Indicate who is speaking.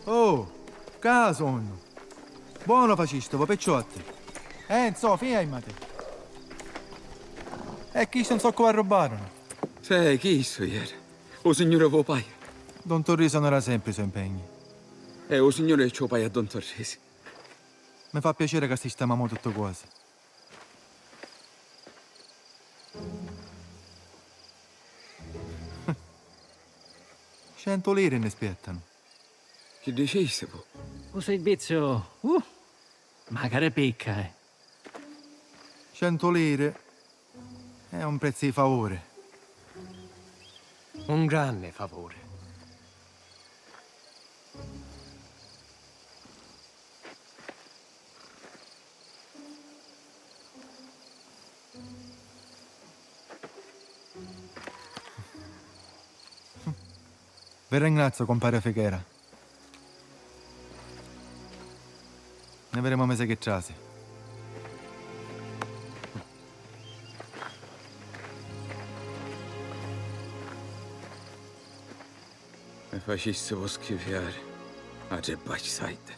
Speaker 1: Oh, casonno. Buono facisto, va pecciotti. Enzo, fiammate. E chi non so come rubarono?
Speaker 2: Sai, chi so ieri? O signore Vopaia.
Speaker 1: Don Torriso non era sempre i suoi impegni.
Speaker 2: O signore Ciopaia a Don Torresi.
Speaker 1: Mi fa piacere che sistemiamo tutto quasi. $100 ne aspettano.
Speaker 2: Che dicesse, po?
Speaker 3: Un servizio... magari picca, eh.
Speaker 1: $100 è un prezzo di favore.
Speaker 4: Un grande favore.
Speaker 1: Vi ringrazio, compare Fechera. Ne vedremo mese che trasi.
Speaker 2: Mi facesse schifiare. A Gebbac Said.